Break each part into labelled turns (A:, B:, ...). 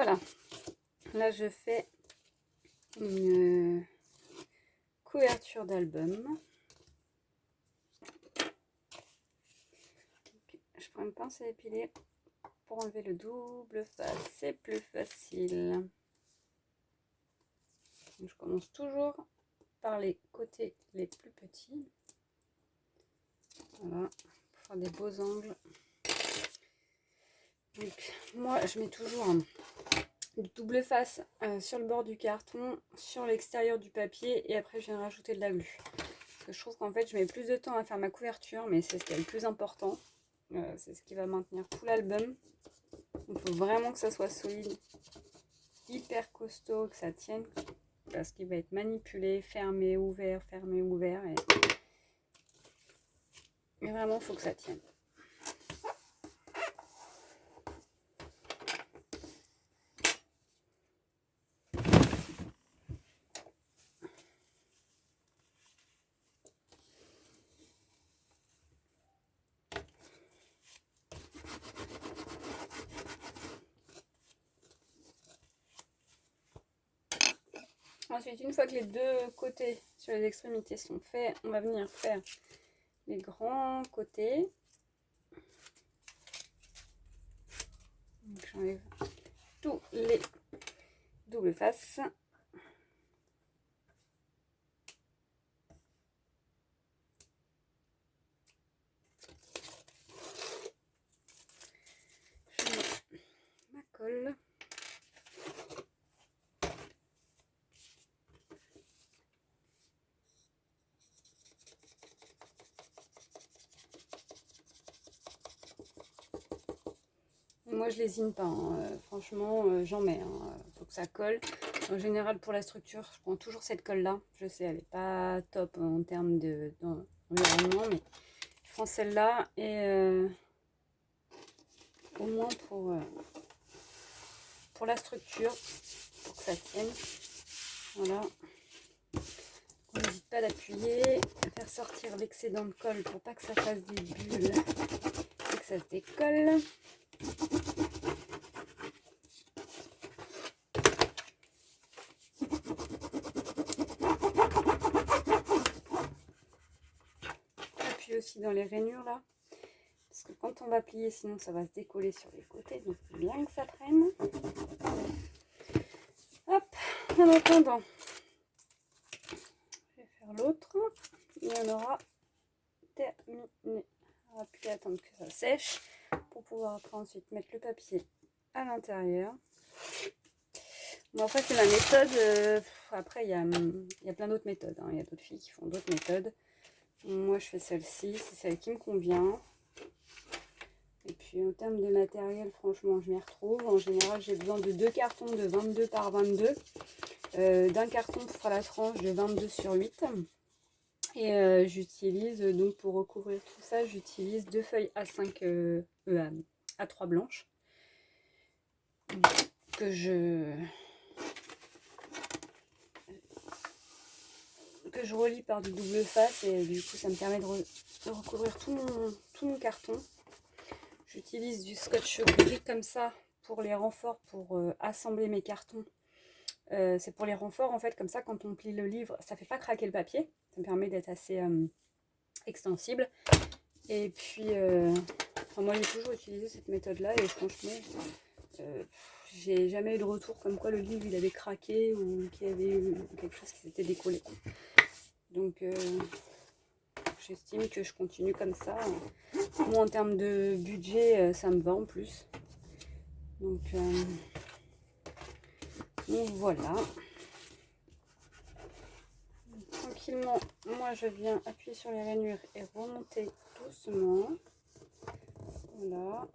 A: voilà, là je fais une couverture d'album. Je prends une pince à épiler pour enlever le double face, c'est plus facile. Donc, je commence toujours par les côtés les plus petits. Voilà, pour faire des beaux angles. Donc, moi, je mets toujours un double face sur le bord du carton, sur l'extérieur du papier, et après, je viens rajouter de la glu. Parce que je trouve qu'en fait, je mets plus de temps à faire ma couverture, mais c'est ce qui est le plus important. C'est ce qui va maintenir tout l'album. Il faut vraiment que ça soit solide, hyper costaud, que ça tienne. Parce qu'il va être manipulé, fermé, ouvert, et vraiment il faut que ça tienne. Ensuite, une fois que les deux côtés sur les extrémités sont faits, on va venir faire les grands côtés. J'enlève tous les doubles faces. Je mets ma colle. Moi, je lésine pas, hein. Franchement, j'en mets. Faut que ça colle. En général, pour la structure, je prends toujours cette colle-là. Je sais, elle n'est pas top en termes d'environnement, mais je prends celle-là et au moins pour la structure, pour que ça tienne. Voilà. On n'hésite pas d'appuyer, à faire sortir l'excédent de colle pour pas que ça fasse des bulles et que ça se décolle. Appuie aussi dans les rainures là, parce que quand on va plier, sinon ça va se décoller sur les côtés, donc bien que ça prenne. Hop, en attendant, je vais faire l'autre et on aura terminé. On va plus attendre que ça sèche pour pouvoir après ensuite mettre le papier à l'intérieur. Bon, après c'est ma méthode, après il y a plein d'autres méthodes, hein. Il y a d'autres filles qui font d'autres méthodes. Moi je fais celle-ci, c'est celle qui me convient. Et puis en termes de matériel, franchement je m'y retrouve. En général j'ai besoin de 2 cartons de 22 par 22, d'un carton pour faire la tranche de 22 sur 8. Et j'utilise, donc pour recouvrir tout ça, j'utilise 2 feuilles A5 A3 blanches que je relie par du double face, et du coup ça me permet de recouvrir tout mon carton. J'utilise du scotch gris comme ça pour les renforts, pour assembler mes cartons. C'est pour les renforts en fait, comme ça quand on plie le livre, ça fait pas craquer le papier. Ça me permet d'être assez extensible. Et puis, enfin, moi j'ai toujours utilisé cette méthode là, et franchement, j'ai jamais eu de retour comme quoi le livre il avait craqué ou qu'il y avait eu quelque chose qui s'était décollé. Donc j'estime que je continue comme ça. Moi en termes de budget, ça me va en plus. Donc voilà. Tranquillement, moi je viens appuyer sur les rainures et remonter doucement. Voilà.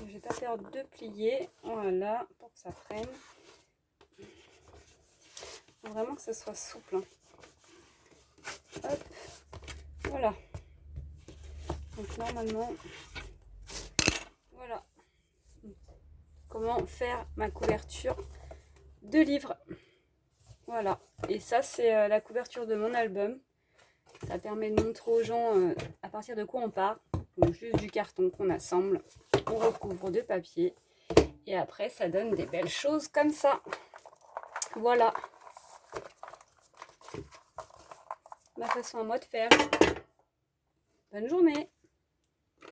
A: J'ai pas peur de plier. Voilà, pour que ça prenne. Faut vraiment que ça soit souple, hein. Hop. Voilà. Donc normalement, voilà comment faire ma couverture de livre. Voilà. Et ça c'est la couverture de mon album. Ça permet de montrer aux gens à partir de quoi on part. Donc juste du carton qu'on assemble, on recouvre de papier Et après, ça donne des belles choses comme ça. Voilà. Ma façon à moi de faire. Bonne journée.